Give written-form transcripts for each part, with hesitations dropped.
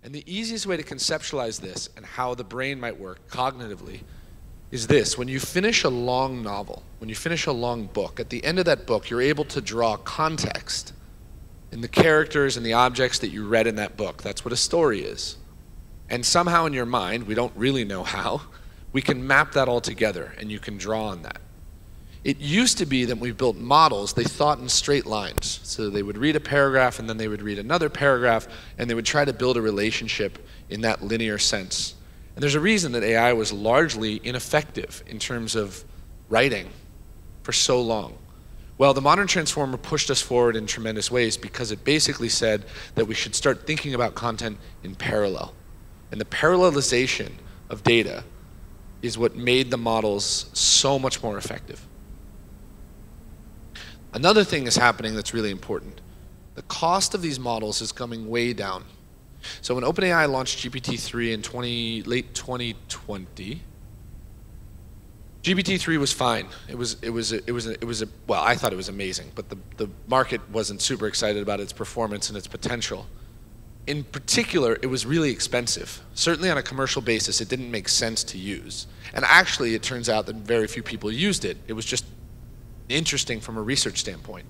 And the easiest way to conceptualize this and how the brain might work cognitively is this. When you finish a long novel, when you finish a long book, at the end of that book, you're able to draw context in the characters and the objects that you read in that book. That's what a story is. And somehow in your mind, we don't really know how, we can map that all together and you can draw on that. It used to be that when we built models, they thought in straight lines. So they would read a paragraph and then they would read another paragraph and they would try to build a relationship in that linear sense. And there's a reason that AI was largely ineffective in terms of writing for so long. Well, the modern transformer pushed us forward in tremendous ways because it basically said that we should start thinking about content in parallel. And the parallelization of data is what made the models so much more effective. Another thing is happening that's really important. The cost of these models is coming way down. So when OpenAI launched GPT-3 in late 2020, GPT-3 was fine. Well, I thought it was amazing, but the market wasn't super excited about its performance and its potential. In particular, it was really expensive. Certainly on a commercial basis, it didn't make sense to use. And actually, it turns out that very few people used it. It was just interesting from a research standpoint.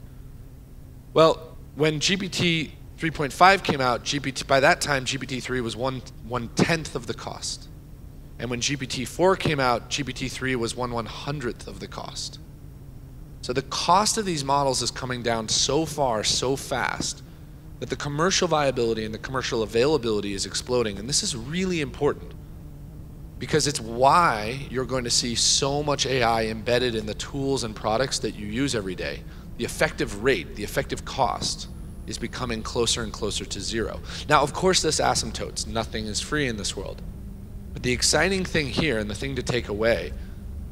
Well, when GPT 3.5 came out, by that time, GPT-3 was one-tenth of the cost. And when GPT-4 came out, GPT-3 was 1/100th of the cost. So the cost of these models is coming down so far, so fast, that the commercial viability and the commercial availability is exploding. And this is really important because it's why you're going to see so much AI embedded in the tools and products that you use every day. The effective rate, the effective cost is becoming closer and closer to zero. Now, of course, this asymptotes. Nothing is free in this world. But the exciting thing here and the thing to take away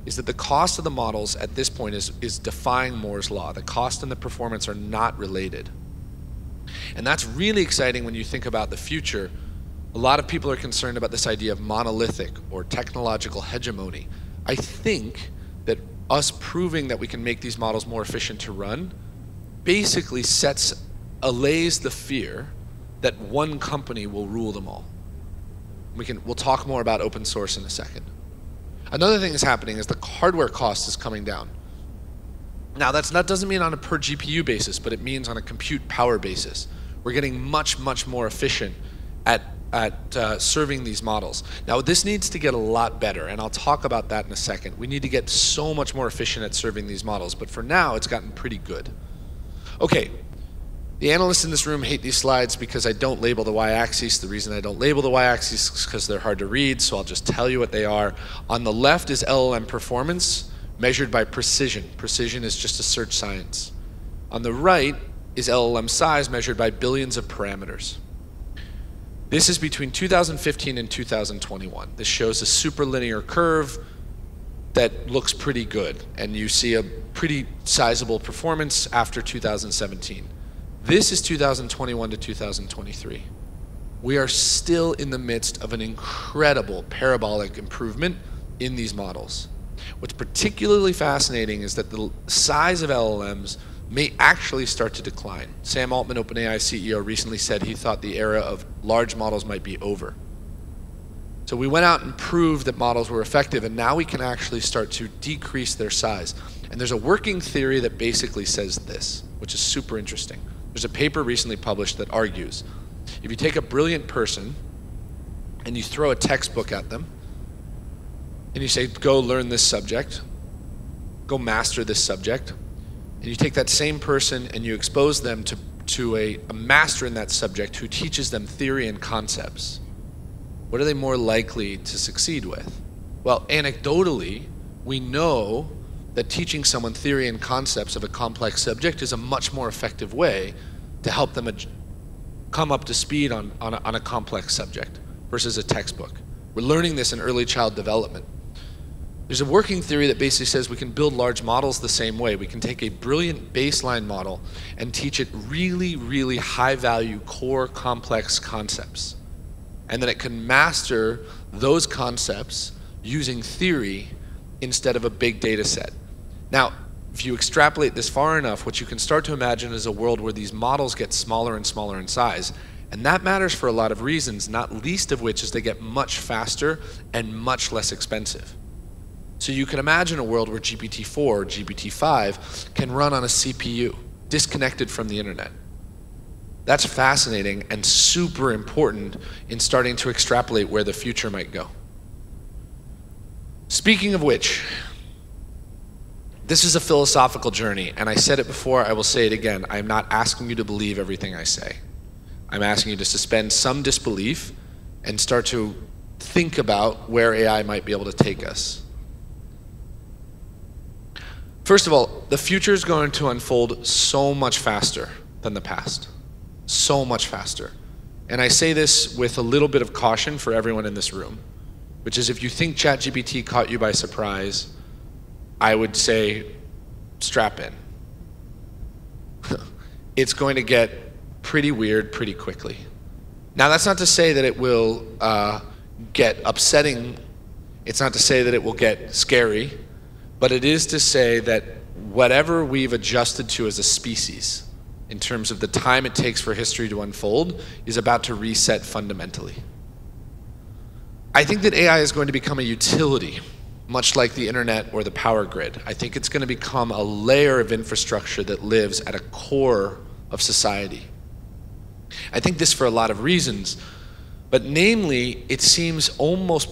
is that the cost of the models at this point is defying Moore's law. The cost and the performance are not related. And that's really exciting when you think about the future. A lot of people are concerned about this idea of monolithic or technological hegemony. I think that us proving that we can make these models more efficient to run basically allays the fear that one company will rule them all. We'll talk more about open source in a second. Another thing that's happening is the hardware cost is coming down. Now that doesn't mean on a per GPU basis, but it means on a compute power basis. We're getting much, much more efficient at serving these models. Now this needs to get a lot better, and I'll talk about that in a second. We need to get so much more efficient at serving these models, but for now it's gotten pretty good. Okay, the analysts in this room hate these slides because I don't label the y-axis. The reason I don't label the y-axis is because they're hard to read, so I'll just tell you what they are. On the left is LLM performance measured by precision. Precision is just a search science. On the right is LLM size measured by billions of parameters. This is between 2015 and 2021. This shows a superlinear curve that looks pretty good, and you see a pretty sizable performance after 2017. This is 2021 to 2023. We are still in the midst of an incredible parabolic improvement in these models. What's particularly fascinating is that the size of LLMs may actually start to decline. Sam Altman, OpenAI CEO, recently said he thought the era of large models might be over. So we went out and proved that models were effective, and now we can actually start to decrease their size. And there's a working theory that basically says this, which is super interesting. There's a paper recently published that argues if you take a brilliant person and you throw a textbook at them and you say, go learn this subject, go master this subject, and you take that same person and you expose them to a master in that subject who teaches them theory and concepts, what are they more likely to succeed with? Well, anecdotally, we know that teaching someone theory and concepts of a complex subject is a much more effective way to help them come up to speed on a complex subject versus a textbook. We're learning this in early child development. There's a working theory that basically says we can build large models the same way. We can take a brilliant baseline model and teach it really, really high-value core complex concepts. And then it can master those concepts using theory instead of a big data set. Now, if you extrapolate this far enough, what you can start to imagine is a world where these models get smaller and smaller in size, And that matters for a lot of reasons, not least of which is they get much faster and much less expensive. So you can imagine a world where GPT-4 or GPT-5 can run on a CPU, disconnected from the internet. That's fascinating and super important in starting to extrapolate where the future might go. Speaking of which, this is a philosophical journey, and I said it before, I will say it again. I'm not asking you to believe everything I say. I'm asking you to suspend some disbelief and start to think about where AI might be able to take us. First of all, the future is going to unfold so much faster than the past. So much faster. And I say this with a little bit of caution for everyone in this room, which is if you think ChatGPT caught you by surprise, I would say strap in. It's going to get pretty weird pretty quickly. Now that's not to say that it will get upsetting. It's not to say that it will get scary, but it is to say that whatever we've adjusted to as a species in terms of the time it takes for history to unfold is about to reset fundamentally. I think that AI is going to become a utility, much like the internet or the power grid. I think it's going to become a layer of infrastructure that lives at a core of society. I think this for a lot of reasons, but namely, it seems almost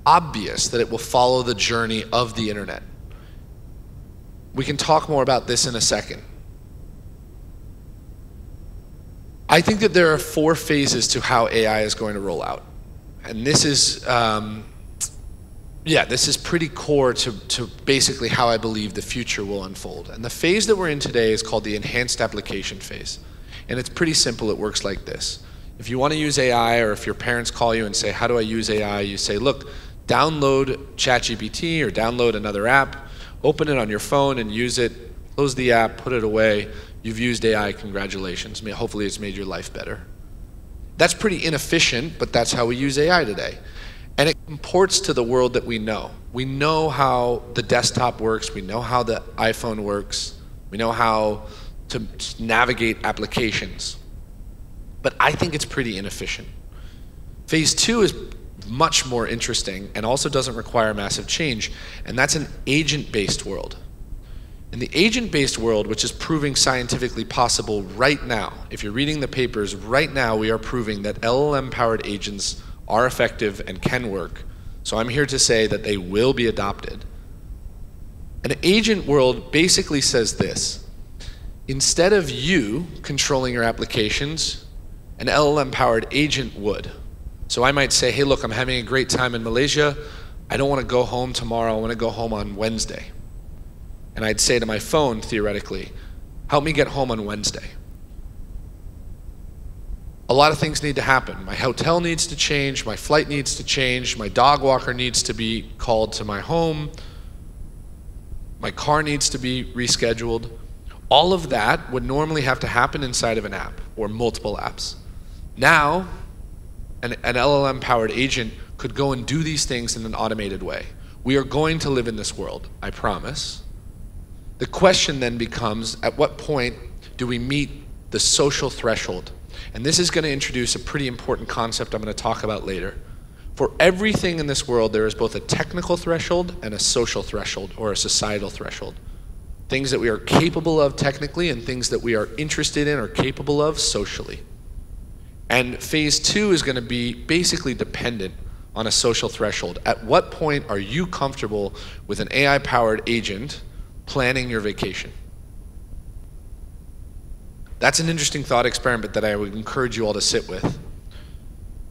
obvious that it will follow the journey of the internet. We can talk more about this in a second. I think that there are 4 phases to how AI is going to roll out. And this is, this is pretty core to basically how I believe the future will unfold. And the phase that we're in today is called the enhanced application phase. And it's pretty simple, it works like this. If you want to use AI, or if your parents call you and say, how do I use AI? You say, look, download ChatGPT or download another app, open it on your phone and use it, close the app, put it away. You've used AI, congratulations. I mean, hopefully it's made your life better. That's pretty inefficient, but that's how we use AI today. And it comports to the world that we know. We know how the desktop works, we know how the iPhone works, we know how to navigate applications. But I think it's pretty inefficient. Phase 2 is much more interesting and also doesn't require massive change, and that's an agent-based world. In the agent-based world, which is proving scientifically possible right now, if you're reading the papers, right now we are proving that LLM-powered agents are effective and can work. So I'm here to say that they will be adopted. An agent world basically says this: instead of you controlling your applications, an LLM-powered agent would. So I might say, hey, look, I'm having a great time in Malaysia. I don't want to go home tomorrow. I want to go home on Wednesday. And I'd say to my phone, theoretically, help me get home on Wednesday. A lot of things need to happen. My hotel needs to change, my flight needs to change, my dog walker needs to be called to my home, my car needs to be rescheduled. All of that would normally have to happen inside of an app or multiple apps. Now, an LLM-powered agent could go and do these things in an automated way. We are going to live in this world, I promise. The question then becomes, at what point do we meet the social threshold? And this is going to introduce a pretty important concept I'm going to talk about later. For everything in this world, there is both a technical threshold and a social threshold, or a societal threshold. Things that we are capable of technically and things that we are interested in or capable of socially. And phase 2 is going to be basically dependent on a social threshold. At what point are you comfortable with an AI-powered agent planning your vacation? That's an interesting thought experiment that I would encourage you all to sit with.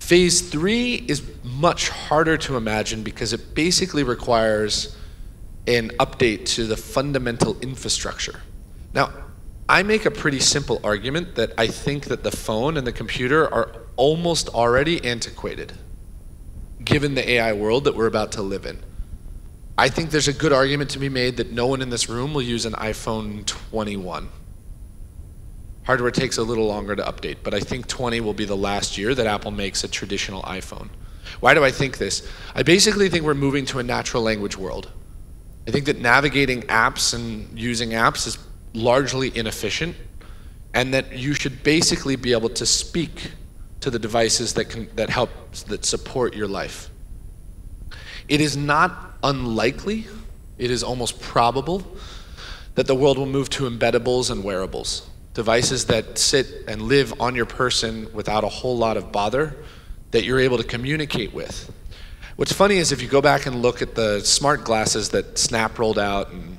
Phase 3 is much harder to imagine because it basically requires an update to the fundamental infrastructure. Now, I make a pretty simple argument that I think that the phone and the computer are almost already antiquated, given the AI world that we're about to live in. I think there's a good argument to be made that no one in this room will use an iPhone 21. Hardware takes a little longer to update, but I think 20 will be the last year that Apple makes a traditional iPhone. Why do I think this? I basically think we're moving to a natural language world. I think that navigating apps and using apps is largely inefficient, and that you should basically be able to speak to the devices that support your life. It is not unlikely, it is almost probable, that the world will move to embeddables and wearables, devices that sit and live on your person without a whole lot of bother, that you're able to communicate with. What's funny is if you go back and look at the smart glasses that Snap rolled out and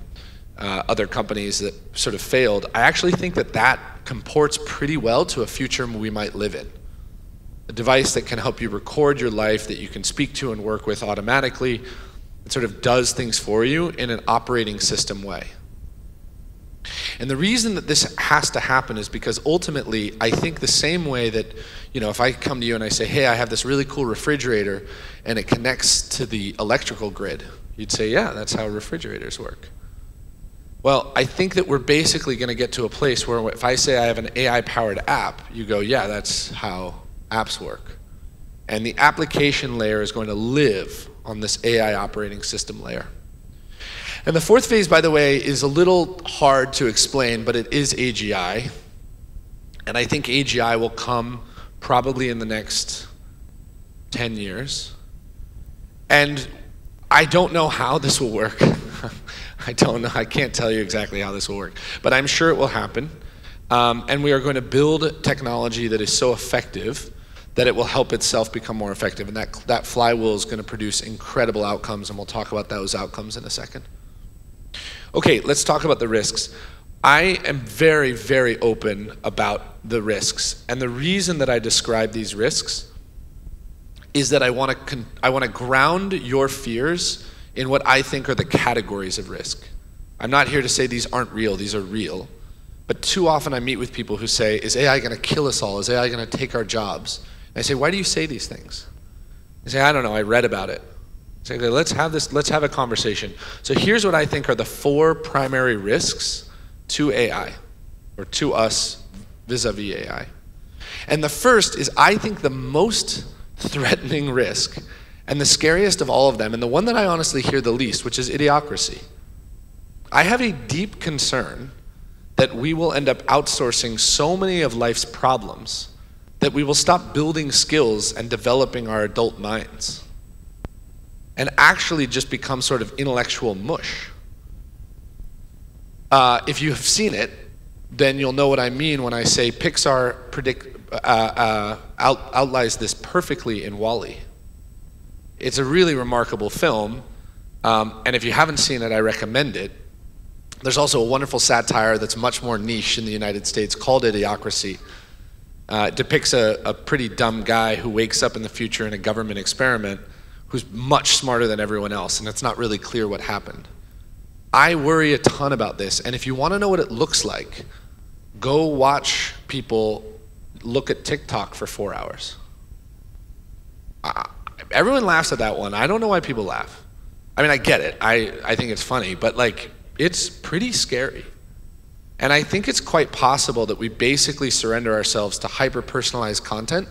other companies that sort of failed, I actually think that comports pretty well to a future we might live in. A device that can help you record your life, that you can speak to and work with automatically. It sort of does things for you in an operating system way. And the reason that this has to happen is because ultimately, I think the same way that, if I come to you and I say, hey, I have this really cool refrigerator and it connects to the electrical grid, you'd say, yeah, that's how refrigerators work. Well, I think that we're basically going to get to a place where if I say I have an AI-powered app, you go, yeah, that's how apps work. And the application layer is going to live on this AI operating system layer. And the fourth phase, by the way, is a little hard to explain, but it is AGI. And I think AGI will come probably in the next 10 years. And I don't know how this will work. I don't know. I can't tell you exactly how this will work. But I'm sure it will happen. And we are going to build technology that is so effective that it will help itself become more effective. And that flywheel is going to produce incredible outcomes, and we'll talk about those outcomes in a second. Okay, let's talk about the risks. I am very, very open about the risks. And the reason that I describe these risks is that I want to ground your fears in what I think are the categories of risk. I'm not here to say these aren't real, these are real. But too often I meet with people who say, is AI going to kill us all? Is AI going to take our jobs? And I say, why do you say these things? They say, I don't know, I read about it. I say, okay, let's have a conversation. So here's what I think are the 4 primary risks to AI, or to us vis-a-vis AI. And the first is, I think, the most threatening risk, and the scariest of all of them, and the one that I honestly hear the least, which is idiocracy. I have a deep concern that we will end up outsourcing so many of life's problems that we will stop building skills and developing our adult minds, and actually just become sort of intellectual mush. If you have seen it, then you'll know what I mean when I say Pixar outlines this perfectly in WALL-E. It's a really remarkable film, and if you haven't seen it, I recommend it. There's also a wonderful satire that's much more niche in the United States called Idiocracy. It depicts a pretty dumb guy who wakes up in the future in a government experiment who's much smarter than everyone else, and it's not really clear what happened. I worry a ton about this, and if you want to know what it looks like, go watch people look at TikTok for 4 hours. Everyone laughs at that one. I don't know why people laugh. I mean, I get it. I think it's funny, but it's pretty scary. And I think it's quite possible that we basically surrender ourselves to hyper-personalized content,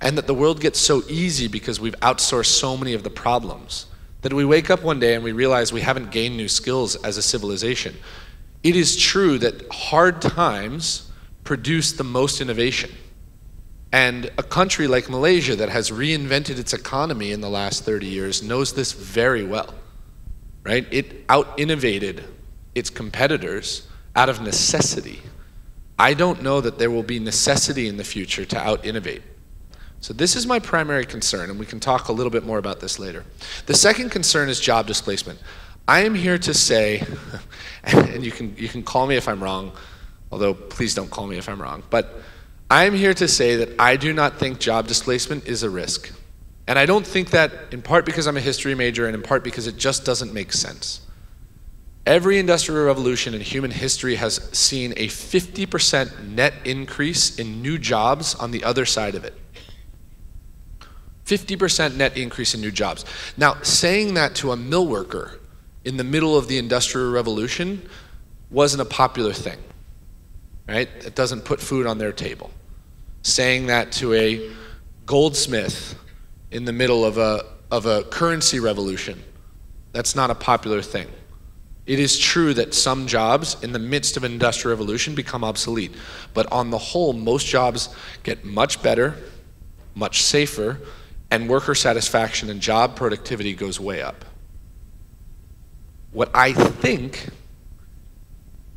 and that the world gets so easy because we've outsourced so many of the problems that we wake up one day and we realize we haven't gained new skills as a civilization. It is true that hard times produce the most innovation. And a country like Malaysia that has reinvented its economy in the last 30 years knows this very well, right? It out-innovated its competitors out of necessity. I don't know that there will be necessity in the future to out-innovate. So this is my primary concern, and we can talk a little bit more about this later. The second concern is job displacement. I am here to say, and you can call me if I'm wrong, although please don't call me if I'm wrong, but I am here to say that I do not think job displacement is a risk. And I don't think that in part because I'm a history major and in part because it just doesn't make sense. Every industrial revolution in human history has seen a 50% net increase in new jobs on the other side of it. 50% net increase in new jobs. Now, saying that to a mill worker in the middle of the Industrial Revolution wasn't a popular thing, right? It doesn't put food on their table. Saying that to a goldsmith in the middle of a currency revolution, that's not a popular thing. It is true that some jobs in the midst of an industrial revolution become obsolete, but on the whole, most jobs get much better, much safer, and worker satisfaction and job productivity goes way up. What I think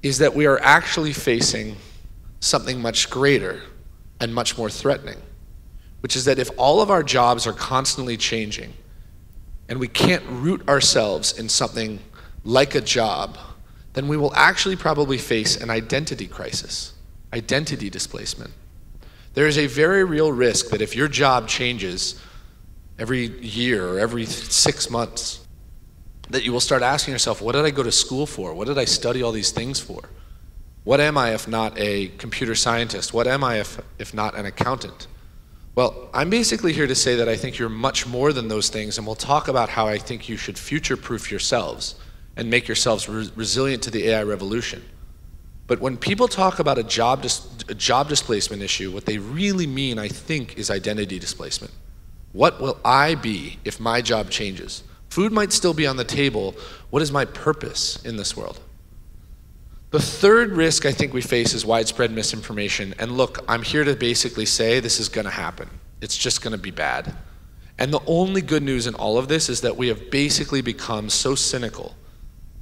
is that we are actually facing something much greater and much more threatening, which is that if all of our jobs are constantly changing and we can't root ourselves in something like a job, then we will actually probably face an identity crisis, identity displacement. There is a very real risk that if your job changes every year or every 6 months, that you will start asking yourself, what did I go to school for? What did I study all these things for? What am I if not a computer scientist? What am I if not an accountant? Well, I'm basically here to say that I think you're much more than those things, and we'll talk about how I think you should future-proof yourselves and make yourselves resilient to the AI revolution. But when people talk about a job displacement issue, what they really mean, I think, is identity displacement. What will I be if my job changes? Food might still be on the table. What is my purpose in this world? The third risk I think we face is widespread misinformation. And look, I'm here to basically say this is going to happen. It's just going to be bad. And the only good news in all of this is that we have basically become so cynical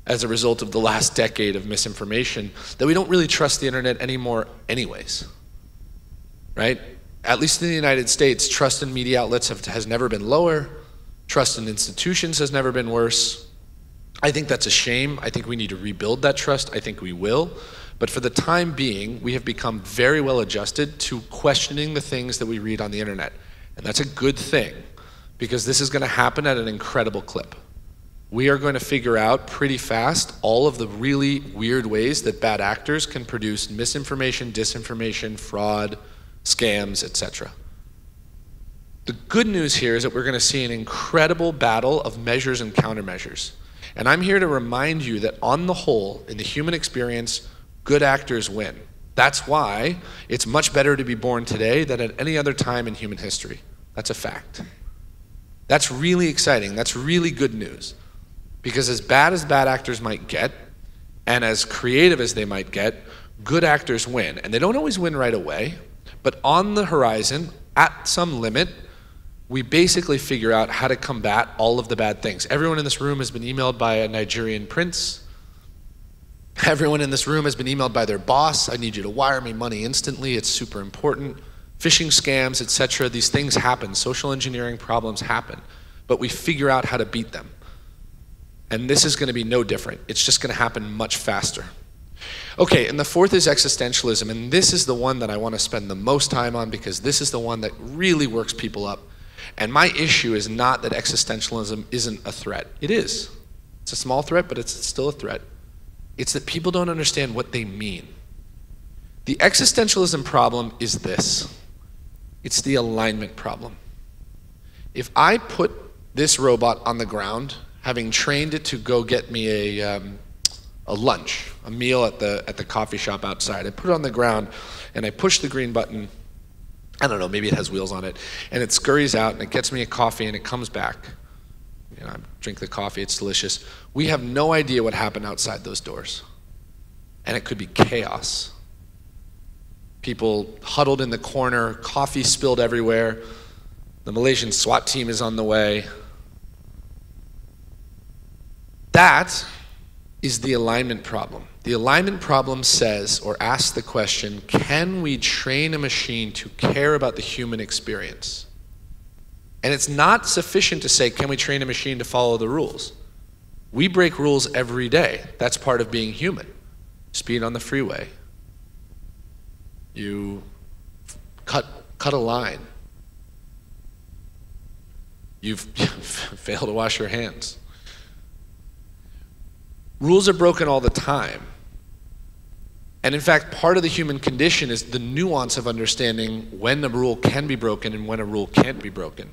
as a result of the last decade of misinformation that we don't really trust the internet anymore anyways, right? At least in the United States, trust in media outlets has never been lower. Trust in institutions has never been worse. I think that's a shame. I think we need to rebuild that trust. I think we will. But for the time being, we have become very well adjusted to questioning the things that we read on the internet. And that's a good thing, because this is going to happen at an incredible clip. We are going to figure out pretty fast all of the really weird ways that bad actors can produce misinformation, disinformation, fraud, scams, etc. The good news here is that we're going to see an incredible battle of measures and countermeasures. And I'm here to remind you that on the whole, in the human experience, good actors win. That's why it's much better to be born today than at any other time in human history. That's a fact. That's really exciting. That's really good news. Because as bad actors might get, and as creative as they might get, good actors win. And they don't always win right away, but on the horizon, at some limit, we basically figure out how to combat all of the bad things. Everyone in this room has been emailed by a Nigerian prince. Everyone in this room has been emailed by their boss. I need you to wire me money instantly. It's super important. Phishing scams, etc. These things happen. Social engineering problems happen. But we figure out how to beat them. And this is going to be no different. It's just going to happen much faster. Okay, and the fourth is existentialism. And this is the one that I want to spend the most time on, because this is the one that really works people up. And my issue is not that existentialism isn't a threat. It is. It's a small threat, but it's still a threat. It's that people don't understand what they mean. The existentialism problem is this. It's the alignment problem. If I put this robot on the ground, having trained it to go get me a lunch, a meal at the coffee shop outside, I put it on the ground and I push the green button. I don't know, maybe it has wheels on it, and it scurries out and it gets me a coffee and it comes back. You know, I drink the coffee, it's delicious. We have no idea what happened outside those doors. And it could be chaos. People huddled in the corner, coffee spilled everywhere. The Malaysian SWAT team is on the way. That is the alignment problem. The alignment problem says, or asks the question, can we train a machine to care about the human experience? And it's not sufficient to say, can we train a machine to follow the rules? We break rules every day. That's part of being human. Speed on the freeway. You cut a line. You've failed to wash your hands. Rules are broken all the time. And in fact, part of the human condition is the nuance of understanding when a rule can be broken and when a rule can't be broken.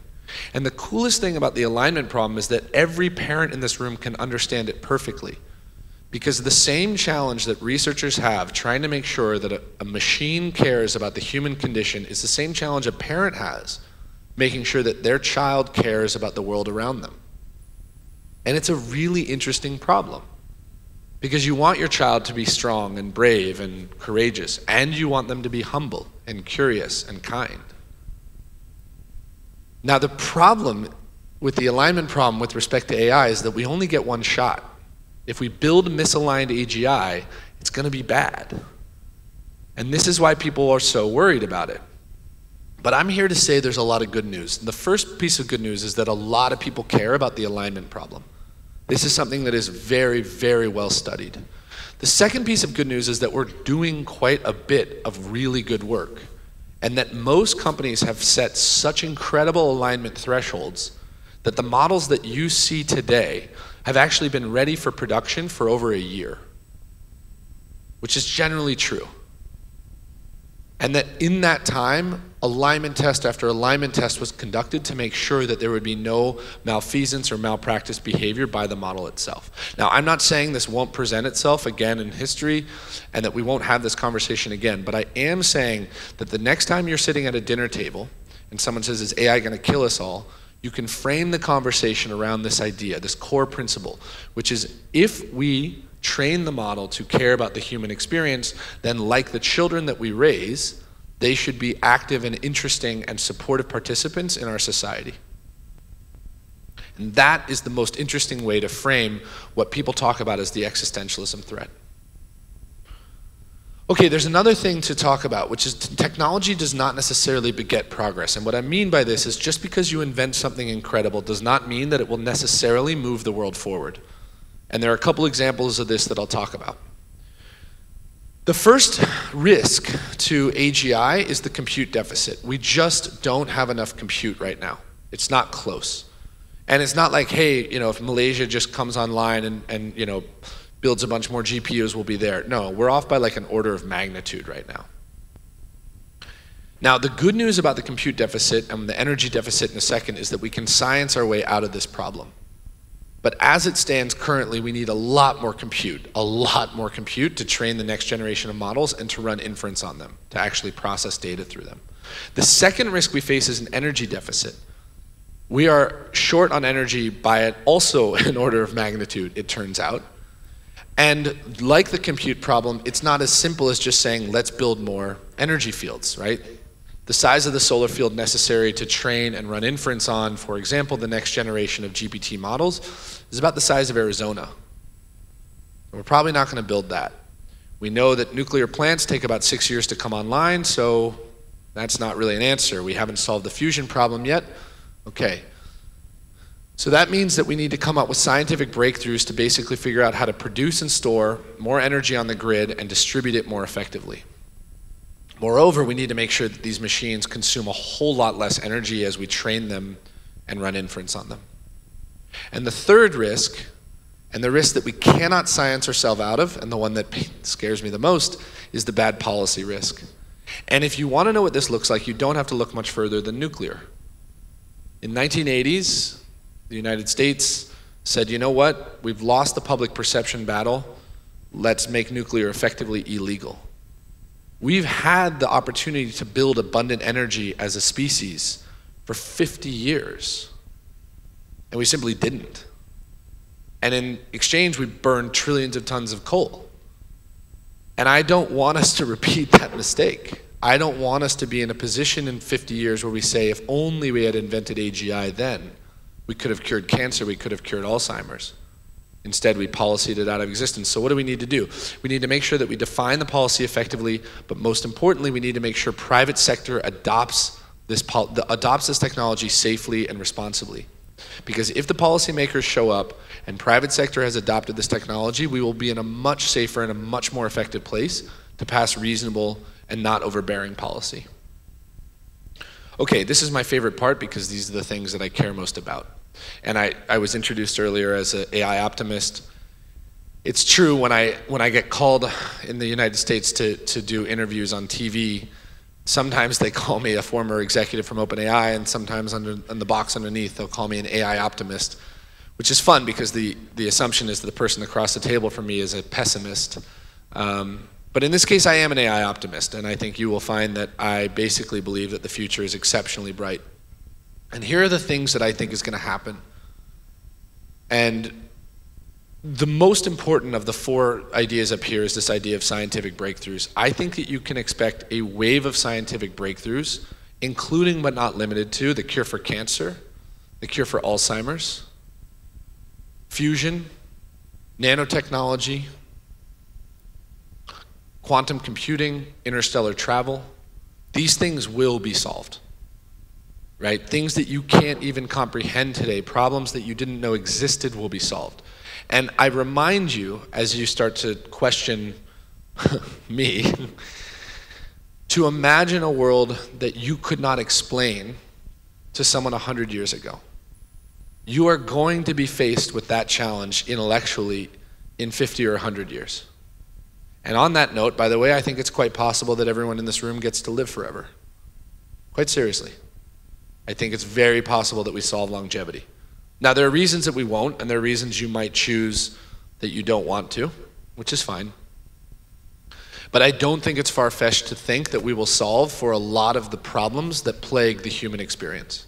And the coolest thing about the alignment problem is that every parent in this room can understand it perfectly. Because the same challenge that researchers have trying to make sure that a machine cares about the human condition is the same challenge a parent has making sure that their child cares about the world around them. And it's a really interesting problem. Because you want your child to be strong and brave and courageous, and you want them to be humble and curious and kind. Now the problem with the alignment problem with respect to AI is that we only get one shot. If we build misaligned AGI, it's going to be bad. And this is why people are so worried about it. But I'm here to say there's a lot of good news. The first piece of good news is that a lot of people care about the alignment problem. This is something that is very, very well studied. The second piece of good news is that we're doing quite a bit of really good work, and that most companies have set such incredible alignment thresholds that the models that you see today have actually been ready for production for over a year, which is generally true. And that in that time, alignment test after alignment test was conducted to make sure that there would be no malfeasance or malpractice behavior by the model itself. Now, I'm not saying this won't present itself again in history and that we won't have this conversation again, but I am saying that the next time you're sitting at a dinner table and someone says, is AI going to kill us all? You can frame the conversation around this idea, this core principle, which is if we train the model to care about the human experience, then like the children that we raise, they should be active and interesting and supportive participants in our society. And that is the most interesting way to frame what people talk about as the existentialism threat. Okay, there's another thing to talk about, which is technology does not necessarily beget progress. And what I mean by this is just because you invent something incredible does not mean that it will necessarily move the world forward. And there are a couple examples of this that I'll talk about. The first risk to AGI is the compute deficit. We just don't have enough compute right now. It's not close. And it's not like, hey, if Malaysia just comes online and builds a bunch more GPUs, we'll be there. No, we're off by like an order of magnitude right now. Now, the good news about the compute deficit and the energy deficit in a second is that we can science our way out of this problem. But as it stands currently, we need a lot more compute to train the next generation of models and to run inference on them, to actually process data through them. The second risk we face is an energy deficit. We are short on energy by also an order of magnitude, it turns out. And like the compute problem, it's not as simple as just saying, let's build more energy fields, right? The size of the solar field necessary to train and run inference on, for example, the next generation of GPT models, is about the size of Arizona. We're probably not going to build that. We know that nuclear plants take about 6 years to come online, so that's not really an answer. We haven't solved the fusion problem yet. Okay. So that means that we need to come up with scientific breakthroughs to basically figure out how to produce and store more energy on the grid and distribute it more effectively. Moreover, we need to make sure that these machines consume a whole lot less energy as we train them and run inference on them. And the third risk, and the risk that we cannot science ourselves out of, and the one that scares me the most, is the bad policy risk. And if you want to know what this looks like, you don't have to look much further than nuclear. In the 1980s, the United States said, you know what, we've lost the public perception battle, let's make nuclear effectively illegal. We've had the opportunity to build abundant energy as a species for 50 years, and we simply didn't. And in exchange, we burned trillions of tons of coal. And I don't want us to repeat that mistake. I don't want us to be in a position in 50 years where we say, if only we had invented AGI then, we could have cured cancer, we could have cured Alzheimer's. Instead, we policyed it out of existence. So what do we need to do? We need to make sure that we define the policy effectively, but most importantly, we need to make sure private sector adopts this technology safely and responsibly. Because if the policymakers show up and private sector has adopted this technology, we will be in a much safer and a much more effective place to pass reasonable and not overbearing policy. Okay, this is my favorite part because these are the things that I care most about. And I was introduced earlier as an AI optimist. It's true when I get called in the United States to do interviews on TV, sometimes they call me a former executive from OpenAI, and sometimes on the box underneath they'll call me an AI optimist, which is fun because the assumption is that the person across the table from me is a pessimist. But in this case, I am an AI optimist, and I think you will find that I basically believe that the future is exceptionally bright. And here are the things that I think is going to happen. And the most important of the four ideas up here is this idea of scientific breakthroughs. I think that you can expect a wave of scientific breakthroughs including but not limited to the cure for cancer, the cure for Alzheimer's, fusion, nanotechnology, quantum computing, interstellar travel. These things will be solved, right? Things that you can't even comprehend today, problems that you didn't know existed will be solved. And I remind you, as you start to question me, to imagine a world that you could not explain to someone 100 years ago. You are going to be faced with that challenge intellectually in 50 or 100 years. And on that note, by the way, I think it's quite possible that everyone in this room gets to live forever. Quite seriously. I think it's very possible that we solve longevity. Now, there are reasons that we won't, and there are reasons you might choose that you don't want to, which is fine. But I don't think it's far-fetched to think that we will solve for a lot of the problems that plague the human experience.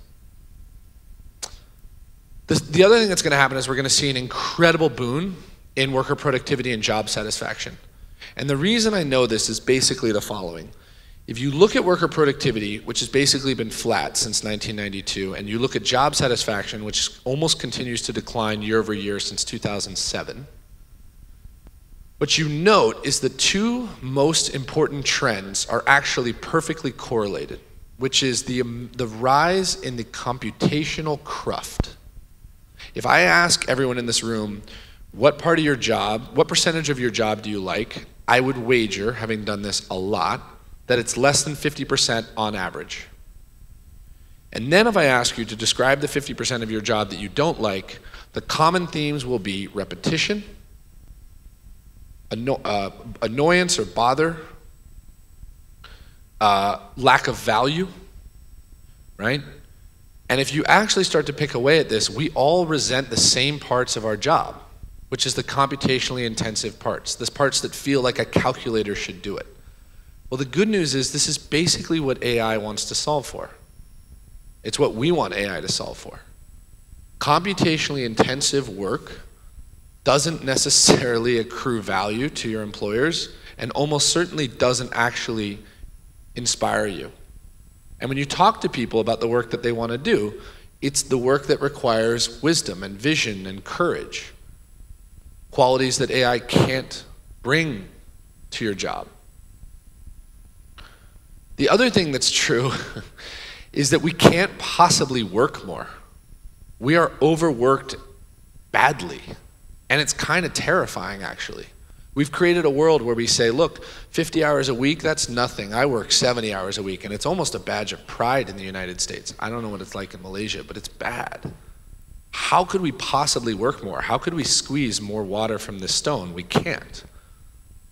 The other thing that's going to happen is we're going to see an incredible boon in worker productivity and job satisfaction. And the reason I know this is basically the following. If you look at worker productivity, which has basically been flat since 1992, and you look at job satisfaction, which almost continues to decline year over year since 2007, what you note is the two most important trends are actually perfectly correlated, which is the rise in the computational craft. If I ask everyone in this room, what part of your job, what percentage of your job do you like? I would wager, having done this a lot, that it's less than 50% on average. And then if I ask you to describe the 50% of your job that you don't like, the common themes will be repetition, annoyance or bother, lack of value, right? And if you actually start to pick away at this, we all resent the same parts of our job, which is the computationally intensive parts, the parts that feel like a calculator should do it. Well, the good news is this is basically what AI wants to solve for. It's what we want AI to solve for. Computationally intensive work doesn't necessarily accrue value to your employers and almost certainly doesn't actually inspire you. And when you talk to people about the work that they want to do, it's the work that requires wisdom and vision and courage, qualities that AI can't bring to your job. The other thing that's true is that we can't possibly work more. We are overworked badly, and it's kind of terrifying, actually. We've created a world where we say, look, 50 hours a week, that's nothing. I work 70 hours a week, and it's almost a badge of pride in the United States. I don't know what it's like in Malaysia, but it's bad. How could we possibly work more? How could we squeeze more water from this stone? We can't.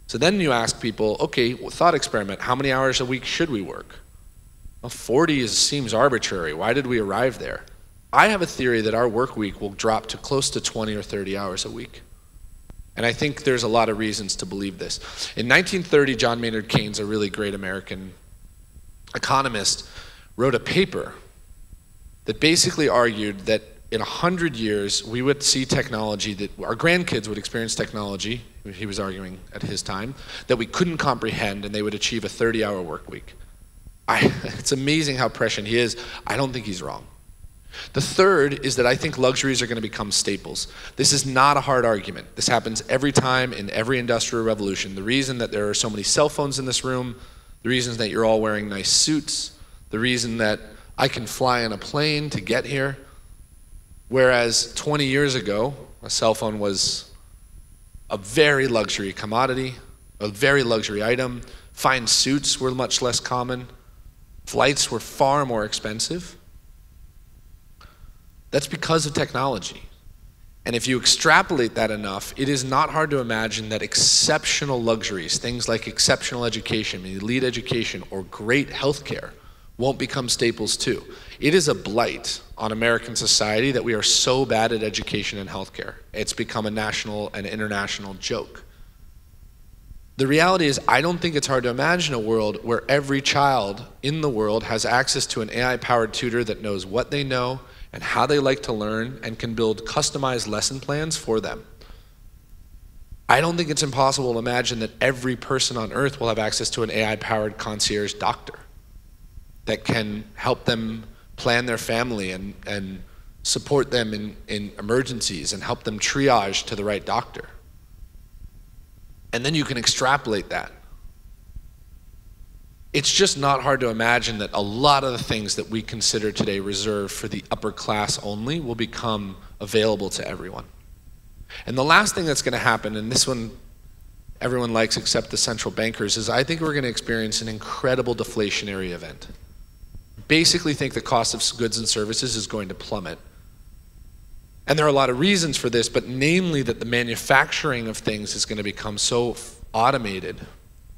So then you ask people, okay, thought experiment, how many hours a week should we work? Well, 40 seems arbitrary. Why did we arrive there? I have a theory that our work week will drop to close to 20 or 30 hours a week. And I think there's a lot of reasons to believe this. In 1930, John Maynard Keynes, a really great American economist, wrote a paper that basically argued that in 100 years, we would see technology that our grandkids would experience technology, he was arguing at his time, that we couldn't comprehend, and they would achieve a 30-hour work week. It's amazing how prescient he is. I don't think he's wrong. The third is that I think luxuries are going to become staples. This is not a hard argument. This happens every time in every industrial revolution. The reason that there are so many cell phones in this room, the reason that you're all wearing nice suits, the reason that I can fly on a plane to get here, whereas 20 years ago, a cell phone was a very luxury commodity, a very luxury item. Fine suits were much less common. Flights were far more expensive. That's because of technology. And if you extrapolate that enough, it is not hard to imagine that exceptional luxuries, things like exceptional education, elite education, or great healthcare, won't become staples too. It is a blight on American society that we are so bad at education and healthcare. It's become a national and international joke. The reality is, I don't think it's hard to imagine a world where every child in the world has access to an AI-powered tutor that knows what they know and how they like to learn and can build customized lesson plans for them. I don't think it's impossible to imagine that every person on Earth will have access to an AI-powered concierge doctor that can help them plan their family and support them in emergencies and help them triage to the right doctor. And then you can extrapolate that. It's just not hard to imagine that a lot of the things that we consider today reserved for the upper class only will become available to everyone. And the last thing that's going to happen, and this one everyone likes except the central bankers, is I think we're going to experience an incredible deflationary event. Basically think the cost of goods and services is going to plummet. And there are a lot of reasons for this, but namely that the manufacturing of things is going to become so automated.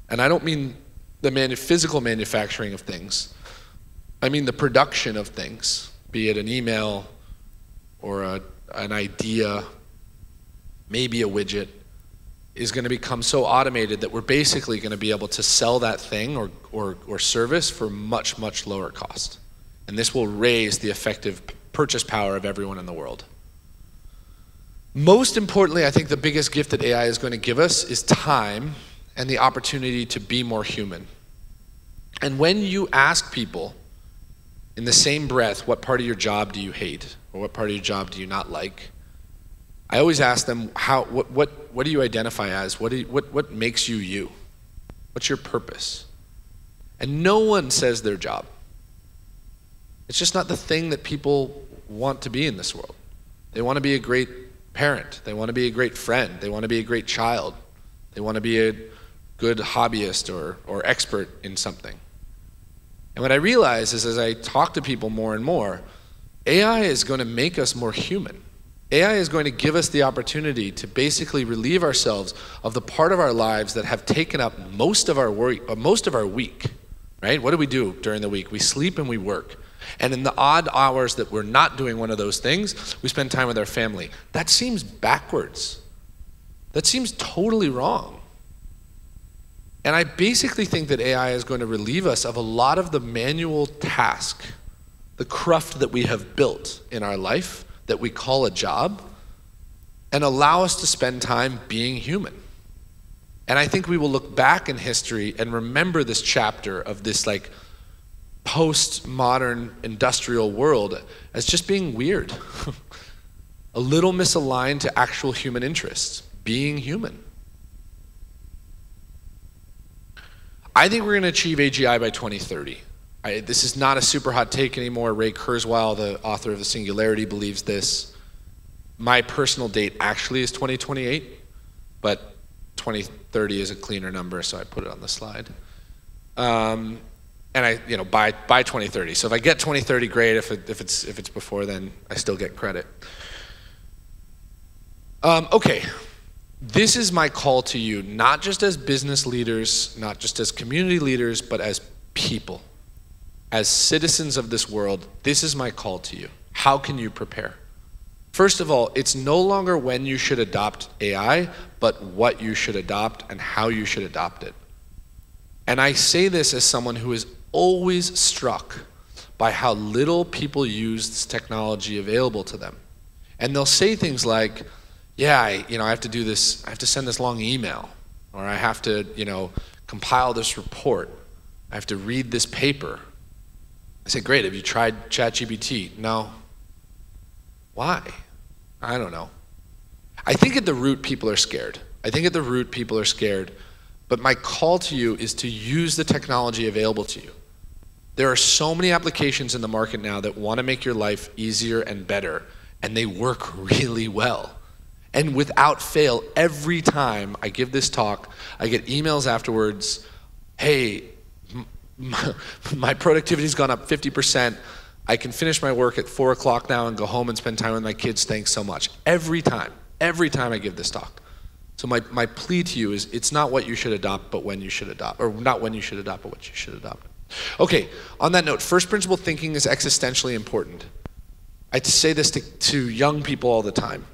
And I don't mean the physical manufacturing of things. I mean the production of things, be it an email or an idea, maybe a widget, is going to become so automated that we're basically going to be able to sell that thing or service for much, much lower cost. And this will raise the effective purchase power of everyone in the world. Most importantly, I think the biggest gift that AI is going to give us is time and the opportunity to be more human. And when you ask people in the same breath, what part of your job do you hate? Or what part of your job do you not like? I always ask them, what do you identify as? What makes you you? What's your purpose? And no one says their job. It's just not the thing that people want to be in this world. They want to be a great parent. They want to be a great friend. They want to be a great child. They want to be a good hobbyist or expert in something. And what I realize is as I talk to people more and more, AI is going to make us more human. AI is going to give us the opportunity to basically relieve ourselves of the part of our lives that have taken up most of our week, right? What do we do during the week? We sleep and we work. And in the odd hours that we're not doing one of those things, we spend time with our family. That seems backwards. That seems totally wrong. And I basically think that AI is going to relieve us of a lot of the manual task, the cruft that we have built in our life that we call a job, and allow us to spend time being human. And I think we will look back in history and remember this chapter of this like post-modern industrial world as just being weird. A little misaligned to actual human interests, being human. I think we're going to achieve AGI by 2030. This is not a super hot take anymore. Ray Kurzweil, the author of The Singularity, believes this. My personal date actually is 2028, but 2030 is a cleaner number, so I put it on the slide. And by 2030. So if I get 2030, great. If it's before then, I still get credit. Okay. This is my call to you, not just as business leaders, not just as community leaders, but as people, as citizens of this world. This is my call to you. How can you prepare? First of all, it's no longer when you should adopt AI, but what you should adopt and how you should adopt it. And I say this as someone who is always struck by how little people use this technology available to them. And they'll say things like, yeah, I have to do this, I have to send this long email, or I have to, compile this report, I have to read this paper. I say, great, have you tried ChatGPT? No. Why? I don't know. I think at the root people are scared. But my call to you is to use the technology available to you. There are so many applications in the market now that want to make your life easier and better, and they work really well. And without fail, every time I give this talk, I get emails afterwards, hey, my productivity's gone up 50%. I can finish my work at 4 o'clock now and go home and spend time with my kids. Thanks so much. Every time I give this talk. So my plea to you is it's not what you should adopt, but when you should adopt, or not when you should adopt, but what you should adopt. Okay, on that note, first principle thinking is existentially important. I say this to young people all the time.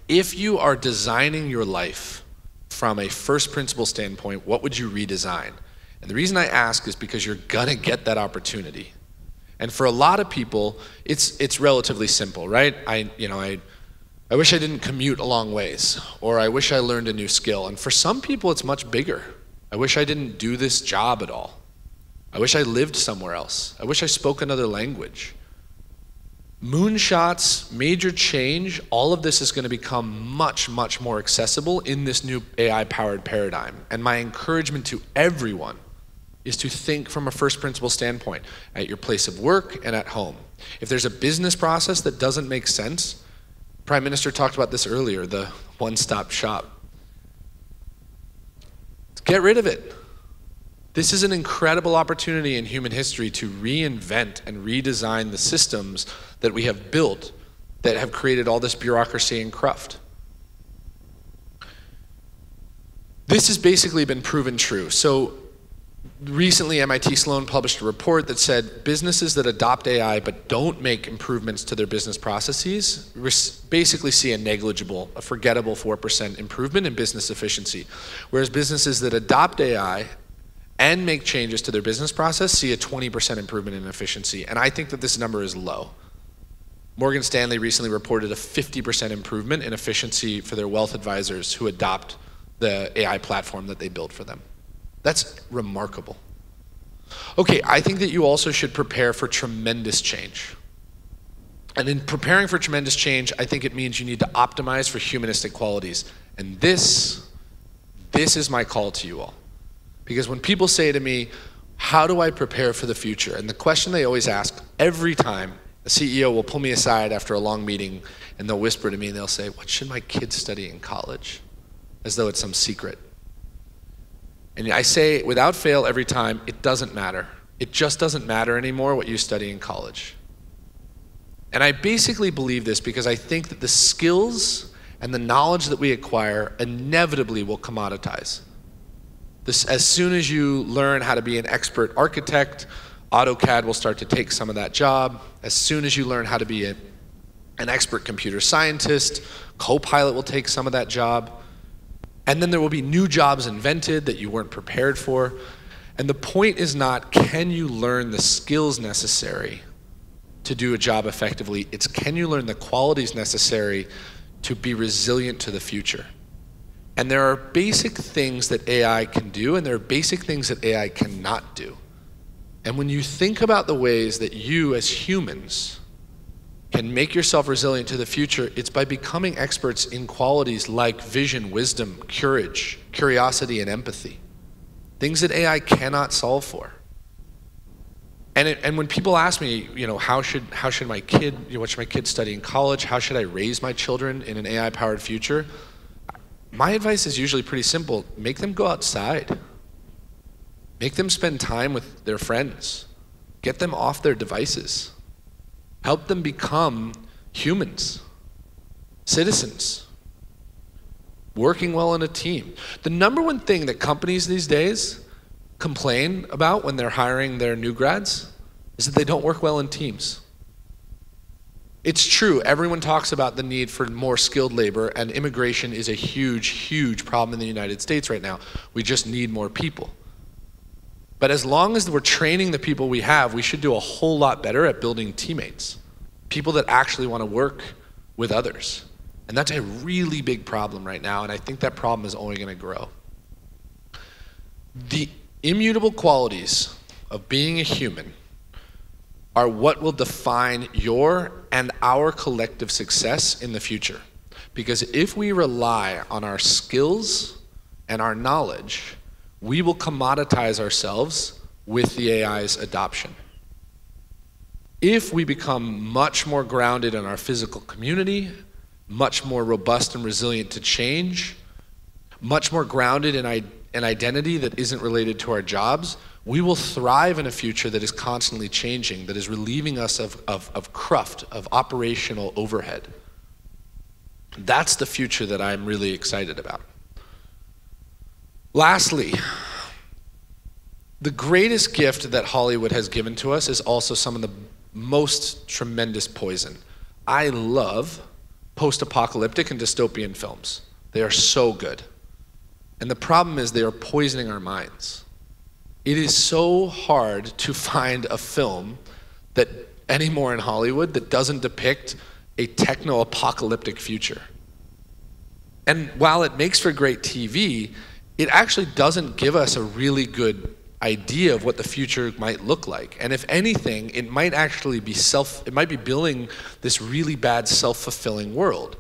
If you are designing your life from a first principle standpoint, what would you redesign? And the reason I ask is because you're gonna get that opportunity. And for a lot of people, it's relatively simple, right? I wish I didn't commute a long ways, or I wish I learned a new skill. And for some people, it's much bigger. I wish I didn't do this job at all. I wish I lived somewhere else. I wish I spoke another language. Moonshots, major change, all of this is going to become much, much more accessible in this new AI-powered paradigm. And my encouragement to everyone is to think from a first principle standpoint at your place of work and at home. If there's a business process that doesn't make sense, Prime Minister talked about this earlier, the one-stop shop. Get rid of it. This is an incredible opportunity in human history to reinvent and redesign the systems that we have built that have created all this bureaucracy and cruft. This has basically been proven true. So recently MIT Sloan published a report that said businesses that adopt AI but don't make improvements to their business processes basically see a negligible, a forgettable 4% improvement in business efficiency. Whereas businesses that adopt AI and make changes to their business process see a 20% improvement in efficiency. And I think that this number is low. Morgan Stanley recently reported a 50% improvement in efficiency for their wealth advisors who adopt the AI platform that they built for them. That's remarkable. Okay, I think that you also should prepare for tremendous change. And in preparing for tremendous change, I think it means you need to optimize for humanistic qualities. And this is my call to you all. Because when people say to me, how do I prepare for the future? And the question they always ask every time, a CEO will pull me aside after a long meeting and they'll whisper to me and they'll say, what should my kids study in college? As though it's some secret. And I say without fail every time, it doesn't matter. It just doesn't matter anymore what you study in college. And I basically believe this because I think that the skills and the knowledge that we acquire inevitably will commoditize. As soon as you learn how to be an expert architect, AutoCAD will start to take some of that job. As soon as you learn how to be an expert computer scientist, Copilot will take some of that job. And then there will be new jobs invented that you weren't prepared for. And the point is not, can you learn the skills necessary to do a job effectively? It's, can you learn the qualities necessary to be resilient to the future? And there are basic things that AI can do, and there are basic things that AI cannot do. And when you think about the ways that you as humans can make yourself resilient to the future, it's by becoming experts in qualities like vision, wisdom, courage, curiosity, and empathy. Things that AI cannot solve for. And when people ask me, you know, what should my kid study in college? How should I raise my children in an AI-powered future? My advice is usually pretty simple. Make them go outside. Make them spend time with their friends. Get them off their devices. Help them become humans, citizens, working well in a team. The number one thing that companies these days complain about when they're hiring their new grads is that they don't work well in teams. It's true, everyone talks about the need for more skilled labor, and immigration is a huge, huge problem in the United States right now. We just need more people. But as long as we're training the people we have, we should do a whole lot better at building teammates, people that actually want to work with others. And that's a really big problem right now, and I think that problem is only going to grow. The immutable qualities of being a human are what will define your and our collective success in the future. Because if we rely on our skills and our knowledge, we will commoditize ourselves with the AI's adoption. If we become much more grounded in our physical community, much more robust and resilient to change, much more grounded in an identity that isn't related to our jobs, we will thrive in a future that is constantly changing, that is relieving us of cruft, of operational overhead. That's the future that I'm really excited about. Lastly, the greatest gift that Hollywood has given to us is also some of the most tremendous poison. I love post-apocalyptic and dystopian films. They are so good. And the problem is they are poisoning our minds. It is so hard to find a film that anymore in Hollywood that doesn't depict a techno-apocalyptic future. And while it makes for great TV, it actually doesn't give us a really good idea of what the future might look like. And if anything, it might actually be it might be building this really bad self-fulfilling world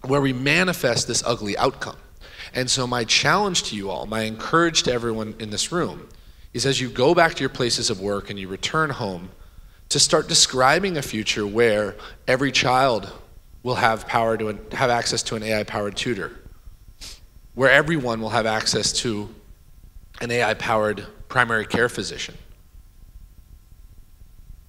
where we manifest this ugly outcome. And so my challenge to you all, my encourage to everyone in this room, is as you go back to your places of work and you return home, to start describing a future where every child will have access to an AI-powered tutor, where everyone will have access to an AI-powered primary care physician.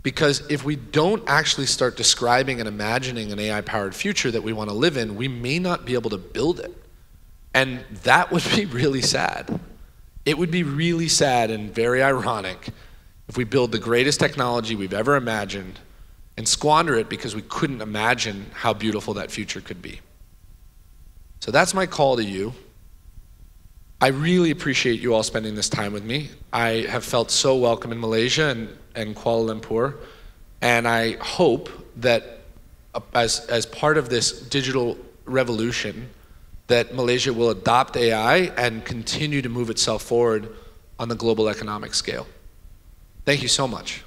Because if we don't actually start describing and imagining an AI-powered future that we want to live in, we may not be able to build it. And that would be really sad. It would be really sad and very ironic if we build the greatest technology we've ever imagined and squander it because we couldn't imagine how beautiful that future could be. So that's my call to you. I really appreciate you all spending this time with me. I have felt so welcome in Malaysia and Kuala Lumpur, and I hope that as part of this digital revolution, that Malaysia will adopt AI and continue to move itself forward on the global economic scale. Thank you so much.